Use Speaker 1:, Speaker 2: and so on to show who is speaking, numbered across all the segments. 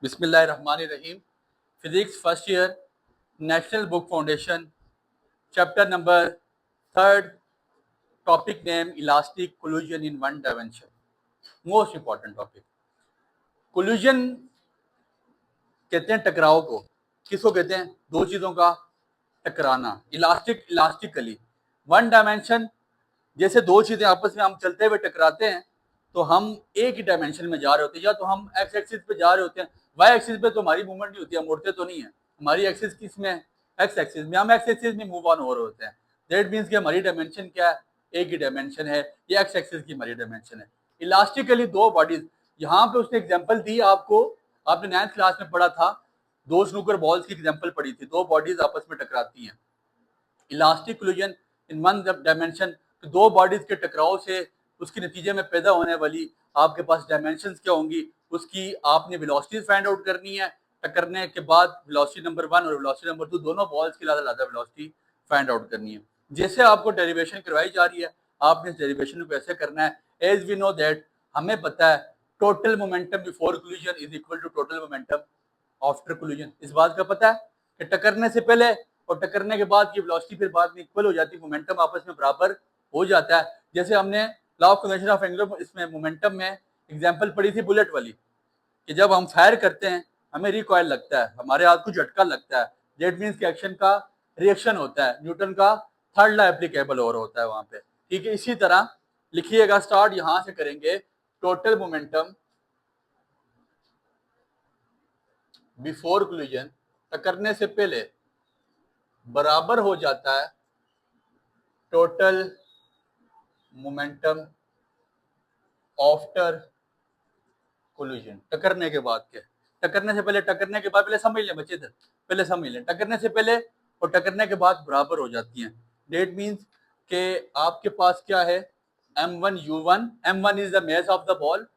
Speaker 1: बिस्मिल्लाहिर्रहमानिर्रहीम। Physics first year, national book foundation, chapter number 3, topic name elastic collision in one dimension. Most important topic. Collision कहते हैं टकराव को। किसको कहते हैं? दो चीजों का टकराना। इलास्टिकली वन डायमेंशन, जैसे दो चीजें आपस में हम चलते हुए टकराते हैं तो हम एक ही डायमेंशन में जा रहे होते हैं, या तो हम एक्स एक्सिस पे जा रहे होते हैं। वाई एक्सिस पे तो हमारी मूवमेंट नहीं होती, हम उड़ते तो नहीं है। हमारी एक्सिस किस में है? एक्स एक्सिस में। हम एक्स एक्सिस में मूव ऑन हो रहे होते हैं। दैट मीन्स कि हमारी डायमेंशन क्या है? एक ही डायमेंशन है। ये एक्स एक्सिस की हमारी डायमेंशन है। इलास्टिकली दो बॉडीज, यहाँ पे उसने एग्जाम्पल दी आपको, आपने 9th क्लास में पढ़ा था, दो स्नूकर बॉल्स की एग्जाम्पल पढ़ी थी। दो बॉडीज आपस में टकराती हैं। Elastic collision in one dimension, दो बॉडीज के टकराव से उसके नतीजे में पैदा होने वाली आपके पास डायमेंशंस क्या होंगी, उसकी आपने वेलोसिटीज फाइंड आउट करनी है। टकरने के बाद वेलोसिटी नंबर 1 और वेलोसिटी नंबर 2 दोनों बॉल्स की अलग-अलग वेलोसिटी फाइंड आउट करनी है। जैसे आपको डेरिवेशन करवाई जा रही है, आपने इस डेरिवेशन को ऐसे करना है। एज वी नो दैट, हमें पता है total momentum before collision is equal to total momentum after collision. इस बात का पता है कि टकरने से पहले और टकरने के बाद की वेलोसिटी फिर बाद में इक्वल हो जाती है, मोमेंटम आपस में बराबर हो जाता है। जैसे हमने law of conservation of angular इसमें मोमेंटम में एग्जांपल पढ़ी थी बुलेट वाली, कि जब हम फायर करते हैं हमें रिकॉइल लगता है, हमारे हाथ को झटका लगता है। दैट मीन्स कि एक्शन का रिएक्शन होता है। न्यूटन का थर्ड लॉ एप्लीकेबल हो रहा होता है वहां पे। ठीक है, इसी तरह लिखिएगा, स्टार्ट यहां से करेंगे। टोटल मोमेंटम बिफोर कोलिजन, टकरने से पहले, बराबर हो जाता है टोटल मोमेंटम आफ्टर कोलिजन। टकरने के बाद के, टकरने से पहले, टकरने के बाद, पहले समझ लें बच्चे, इधर पहले समझ लें। टकरने से पहले और टकरने के बाद बराबर हो जाती हैं। डेट मीन्स के आपके पास क्या है? m1 u1, m1 is the mass of the ball,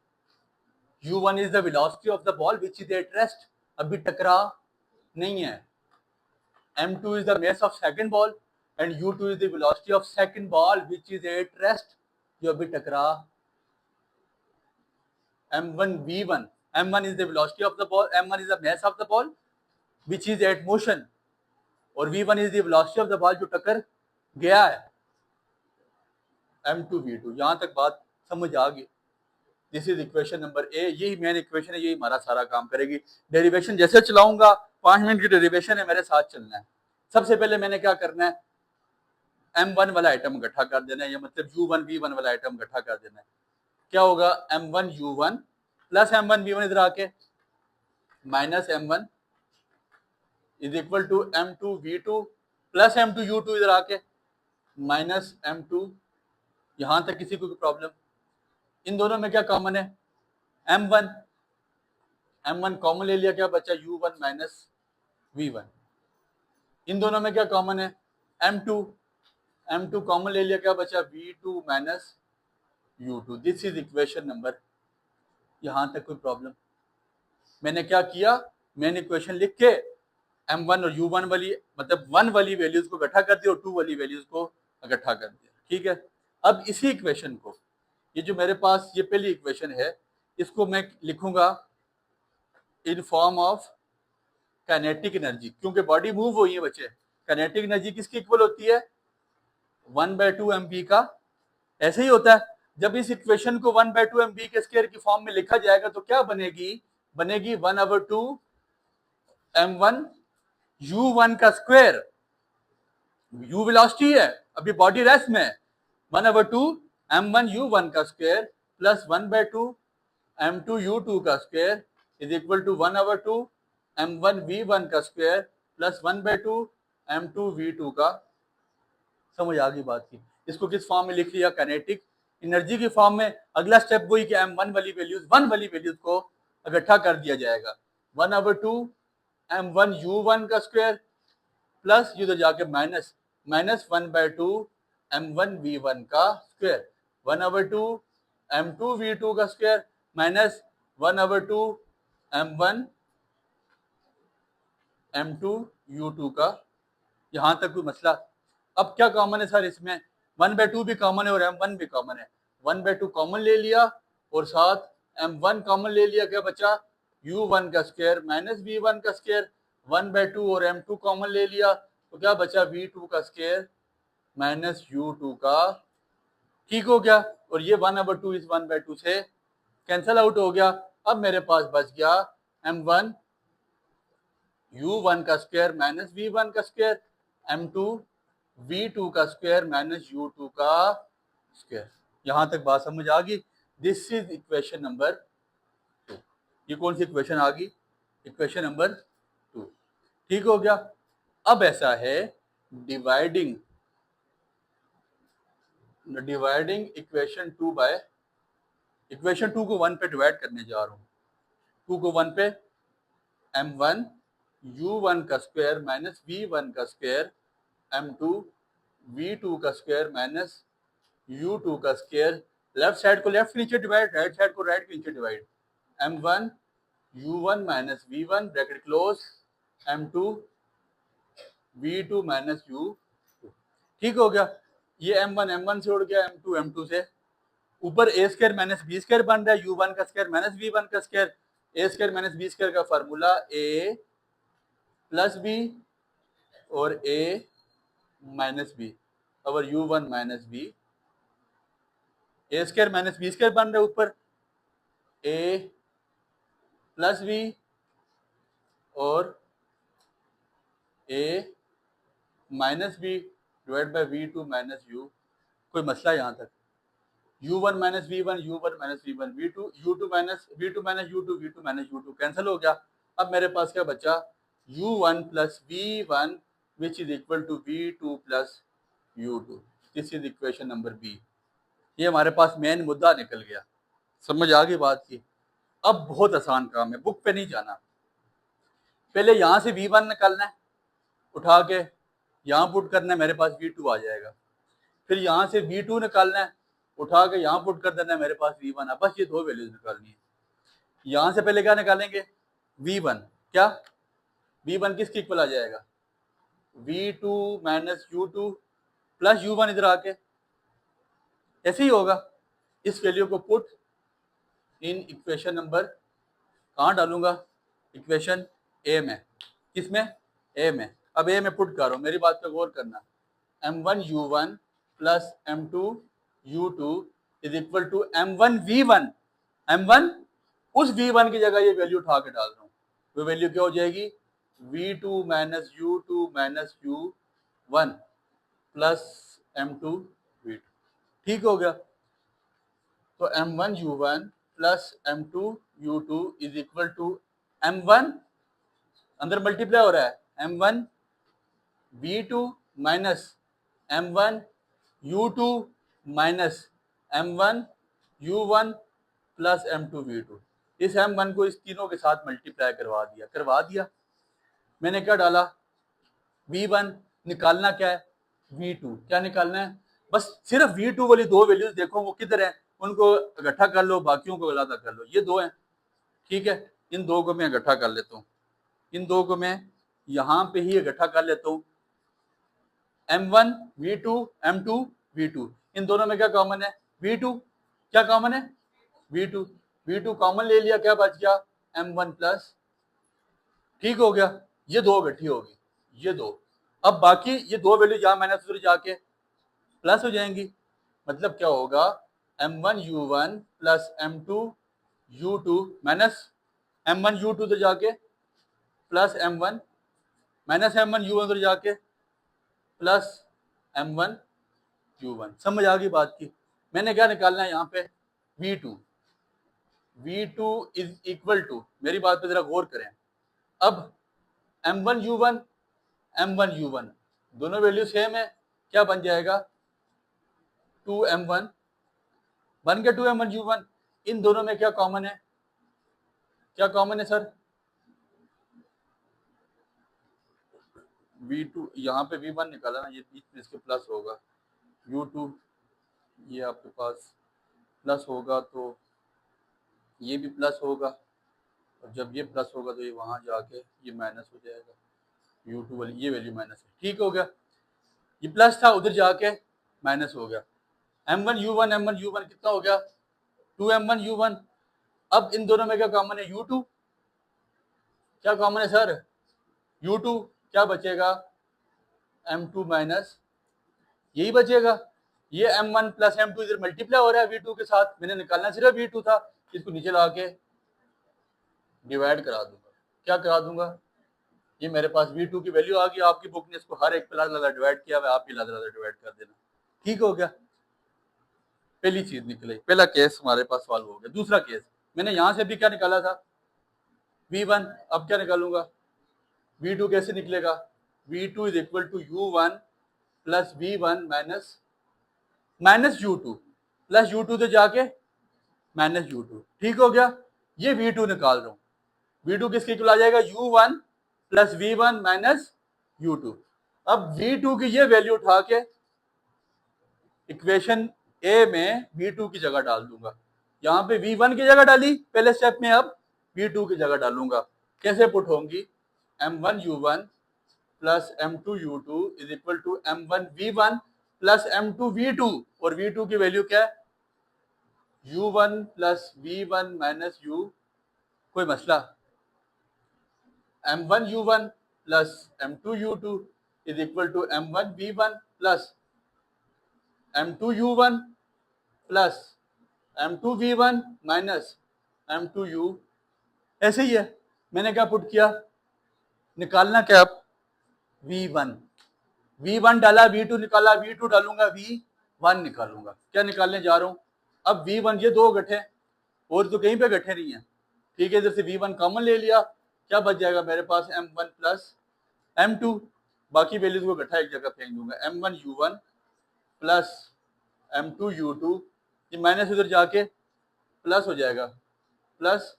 Speaker 1: u1 is the velocity of the ball which is at rest, अभी टकरा नहीं है। m2 is the mass of second ball and u2 is the velocity of second ball which is at rest, जो अभी टकरा। m1 v1, m1 is the velocity of the ball, m1 is the mass of the ball which is at motion, और v1 is the velocity of the ball जो टकर गया है। m2 v2, यहां तक बात समझ आ गई। This is equation number A, यही मेन इक्वेशन है, यही हमारा सारा काम करेगी। डेरिवेशन जैसे चलाऊंगा, 5 मिनट की डेरिवेशन है, मेरे साथ चलना है। सबसे पहले मैंने क्या करना है? m1 वाला आइटम इकट्ठा कर देना है, या मतलब u1 v1 वाला आइटम इकट्ठा कर देना है। क्या होगा? m1 u1 plus m1 v1 इधर आके minus m1 is equal to m2 v2 plus m2 u2 इधर आके माइनस m2। यहां तक किसी को प्रॉब्लम? इन दोनों में क्या कॉमन है? m1, m1 कॉमन ले लिया, क्या बचा? u1 minus v1। इन दोनों में क्या कॉमन है? m2, m2 कॉमन ले लिया, क्या बचा? v2 minus u2। This is equation number. यहां तक कोई प्रॉब्लम? मैंने क्या किया? मैंने इक्वेशन लिख के m1 और u1 वाली, मतलब 1 वाली वैल्यूज को इकट्ठा कर दिया और 2 वाली वैल्यूज को इकट्ठा कर दिया। ठीक है, अब इसी इक्वेशन को, ये जो मेरे पास ये पहली इक्वेशन है, इसको मैं लिखूंगा in form of kinetic energy, क्योंकि बॉडी मूव हुई है बच्चे। काइनेटिक एनर्जी किसकी इक्वल होती है? 1/2 mv का। ऐसे ही होता है, जब इस इक्वेशन को 1/2 mv के स्क्वायर की फॉर्म में लिखा जाएगा तो क्या बनेगी? बनेगी 1/2 m1 u1 का स्क्वायर। u वेलोसिटी है, अभी बॉडी रेस्ट में है। 1/2 m1 u1 का स्क्वायर प्लस 1/2 m2 u2 का square is equal to 1/2 m1 v1 का स्क्वायर प्लस 1/2 m2 v2 का। समझ आ गई बात की? इसको किस फॉर्म में लिख लिया? काइनेटिक एनर्जी की फॉर्म में। अगला स्टेप वही कि m1 वाली वैल्यूज, 1 वाली वैल्यूज को इकट्ठा कर दिया जाएगा। 1/2 m1 u1 का स्क्वायर प्लस इधर जाके माइनस 1/2 m1 v1 का स्क्वायर, 1/2 m2 v2 का square minus 1/2 m1 m2 u2 का। यहां तक कोई मसला? अब क्या कॉमन है सर इसमें? 1/2 भी कॉमन है और m1 भी कॉमन है। 1/2 कॉमन ले लिया और साथ m1 कॉमन ले लिया, क्या बचा? u1 का स्क्वायर माइनस v1 का स्क्वायर, 1/2 और m2 कॉमन ले लिया तो क्या बचा v2 का स्क्वायर माइनस u2 का, ठीक हो गया। और ये 1/2 इस 1/2 से कैंसल आउट हो गया। अब मेरे पास बच गया m1 u1 का स्क्वायर माइनस v1 का स्क्वायर, m2 v2 का स्क्वायर माइनस u2 का स्क्वायर। यहां तक बात समझ आ गई? This is equation number 2। ये कौन सी इक्वेशन आ गई? इक्वेशन नंबर 2, ठीक हो गया। अब ऐसा है डिवाइडिंग इक्वेशन 2 बाय इक्वेशन 2 को 1 पे डिवाइड करने जा रहा हूं। 2 को 1 पे m1 u1 का स्क्वायर माइनस v1 का स्क्वायर, m2 v2 का स्क्वायर माइनस u2 का स्क्वायर। लेफ्ट साइड को लेफ्ट के नीचे डिवाइड, राइट साइड को राइट के नीचे divide. m1 u1 minus v1 bracket close, m2 v2 minus u2, ठीक हो गया। ये m1 से उड़ गया, m2 m2 से, ऊपर a square minus b square बन रहा है, u1 का स्क्वायर माइनस v1 का square. a square minus b square का फार्मूला a प्लस b और a माइनस b और u1 minus b, a square minus b square बन रहा है ऊपर, a प्लस b और a minus b divide by v2 minus u। कोई मसला यहाँ तक? u1 minus v1, u1 minus v1, v2 u2 minus v2 minus u2, v2 minus u2 cancel हो गया। अब मेरे पास क्या बचा? u1 plus v1 which is equal to v2 plus u2। This is equation number B. ये हमारे पास main मुद्दा निकल गया। समझ आ गई बात की? अब बहुत आसान काम है, बुक पे नहीं जाना। पहले यहाँ से v1 निकालना है, उठा के यहाँ पुट करना है, मेरे पास v2 आ जाएगा। फिर यहाँ से v2 निकालना है, उठा के यहाँ पुट कर देना है, मेरे पास v1 है। बस ये दो वैल्यूज निकालनी है। यहाँ से पहले क्या निकालेंगे? v1। क्या v1 किसके इक्वल आ जाएगा? v2 minus u2 plus u1 इधर आके, ऐसे ही होगा। इस वैल्यू को पुट इन इक्वेशन नंबर, कहाँ डालूंगा? इक्वेशन ए में। किसमें? ए में। अब ए में पुट करो, मेरी बात पे गौर करना। m1 u1 plus m2 u2 is equal to m1 v1। m1 उस v1 की जगह ये वैल्यू उठा के डाल रहा हूँ, वो वैल्यू क्या हो जाएगी? v2 minus u2 minus u1 plus m2 v2, ठीक हो गया। तो m1 u1 plus m2 u2 is equal to m1, अंदर मल्टीप्लाई हो रहा है, m1 v2 minus m1 u2 minus m1 u1 plus m2 v2। इस m1 को इस तीनों के साथ मल्टीप्लाई करवा दिया। मैंने क्या डाला? v1। निकालना क्या है? v2। क्या निकालना है? बस सिर्फ v2 वाली दो वैल्यूज देखो वो किधर है, उनको इकट्ठा कर लो, बाकियों को अलग कर लो। ये दो हैं, ठीक है। इन दो को मैं इकट्ठा कर लेता हूँ, इन दो को मैं यहाँ पे ही इकट्ठा कर लेता हूँ। m1 v2 m2 v2, इन दोनों में क्या कॉमन है? v2। क्या कॉमन है? v2। v2 कॉमन ले लिया, क्या बच गया? m1 प्लस, ठीक हो गया। ये दो इकट्ठी होगी, ये दो। अब बाकी ये दो वैल्यू जहाँ माइनस उधर जाके प्लस हो जाएंगी। मतलब क्या होगा? m1 u1 plus m2 u2 minus m1 u2 उधर जाके plus m1 minus m1 u1 उधर जाके प्लस m1 u1। समझ आ गई बात की? मैंने क्या निकालना है यहाँ पे? v2। v2 is equal to, मेरी बात पे जरा गौर करें। अब m1 u1 दोनों वैल्यू सेम है, क्या बन जाएगा? 2m1 बन गया 2m1 u1। इन दोनों में क्या कॉमन है? क्या कॉमन है सर? v2, यहाँ पे v1 निकाला ना, ये बीच में इसके प्लस होगा, u2 ये आपके पास प्लस होगा तो ये भी प्लस होगा, और जब ये प्लस होगा तो ये वहाँ जाके ये माइनस हो जाएगा, u2 वाली ये वैल्यू माइनस है, ठीक हो गया। ये प्लस था, उधर जाके माइनस हो गया। m1 u1 कितना हो गया? 2m1 u1। अब इन दोनों में क्या कॉमन है? u2। क्या कॉमन है सर? U2 क्या बचेगा? M2 माइनस यही बचेगा। ये M1 प्लस M2 इधर मल्टीप्लाई हो रहा है V2 के साथ, मैंने निकालना सिर्फ V2 था, इसको नीचे ला के डिवाइड करा दूंगा। क्या करा दूंगा? ये मेरे पास V2 की वैल्यू आ गई, आपकी बुक ने इसको हर एक पे लादा डिवाइड किया हुआ, आप भी लादा डिवाइड कर देना। ठीक हो गया, पहली चीज निकली, पहला केस हमारे पास सॉल्व हो गया। दूसरा केस, मैंने यहां से भी क्या निकाला था? V1, अब क्या निकालूंगा? V2 कैसे निकलेगा? V2 is equal to U1 plus V1 minus U2 plus U2 से जाके माइनस U2। ठीक हो गया, ये V2 निकाल रहा हूं। V2 किसके इक्वल आ जाएगा? U1 plus V1 minus U2। अब V2 की ये वैल्यू उठा के इक्वेशन ए में V2 की जगह डाल दूंगा। यहाँ पे V1 की जगह डाली पहले स्टेप में, अब V2 की जगह डालूंगा। कैसे पुट होंगी? M1U1 plus M2U2 is equal to M1V1 plus M2V2, और V2 की वैल्यू क्या है? U1 plus V1 minus U। कोई मसला? M1U1 plus M2U2 is equal to M1V1 plus M2U1 plus M2V1 minus M2U। ऐसे ही है, मैंने क्या पुट किया? निकालना क्या अब? V1, V1 डाला, V2 निकाला, V2 डालूंगा, V1 निकालूंगा। क्या निकालने जा रहा हूं? अब V1 ये दो गठे और तो कहीं पे गठे नहीं है, ठीक है, इधर से V1 कॉमन ले लिया, क्या बच जाएगा मेरे पास? M1 प्लस M2, बाकी वैल्यूज को गठा एक जगह फेंक दूंगा। M1U1 प्लस M2U2, ये माइनस उधर जाके प्लस हो जाएगा, प्लस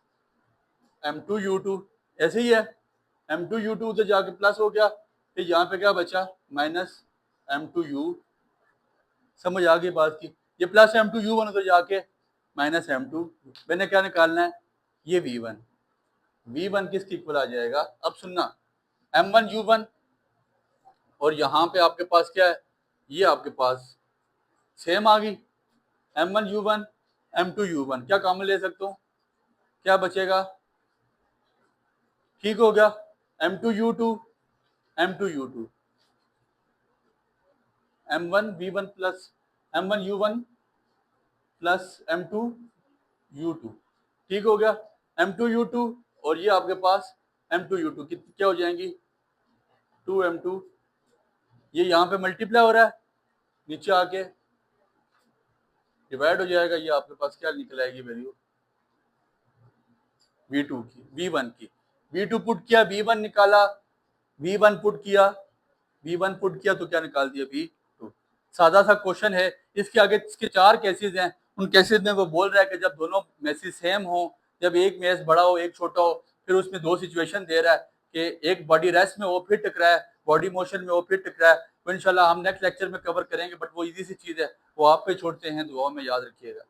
Speaker 1: M2U2। ऐसे ही है, M2U2 उधर जाके प्लस हो गया, फिर यहाँ पे क्या बचा? Minus M2U। समझ आ गई बात की? ये प्लस M2U1 उधर जाके माइनस M2। मैंने क्या निकालना है? ये V1। V1 किसकी इक्वल आ जाएगा? अब सुनना, M1U1 और यहाँ पे आपके पास क्या है? ये आपके पास सेम आ गई, M1U1 M2U1, क्या कॉमन ले सकता हूँ? क्या बचेगा? ठीक हो गया, M2U2 M2U2 M1V1 plus M1U1 plus M2U2। ठीक हो गया, M2U2 और ये आपके पास M2U2 क्या हो जाएंगी? 2M2। ये यहाँ पे मल्टीप्लाई हो रहा है, नीचे आके डिवाइड हो जाएगा। ये आपके पास क्या निकल आएगी वैल्यू? V2 की, V1 की। V2 पुट किया, V1 निकाला, V1 पुट किया, V1 पुट किया तो क्या निकाल दिया? V2। सादा सा क्वेश्चन है, इसके आगे इसके 4 केसेस हैं। उन केसेस में वो बोल रहा है कि जब दोनों मैसेज सेम हो, जब एक मैस बड़ा हो एक छोटा हो, फिर उसमें दो सिचुएशन दे रहा है कि एक बॉडी रेस्ट में हो फिर टकराए, बॉडी मोशन में हो फिर टकराए। तो इंशाल्लाह हम नेक्स्ट लेक्चर में कवर करेंगे, बट वो इजी सी चीज है, वो आप पे छोड़ते हैं, दुआओं में याद रखिएगा।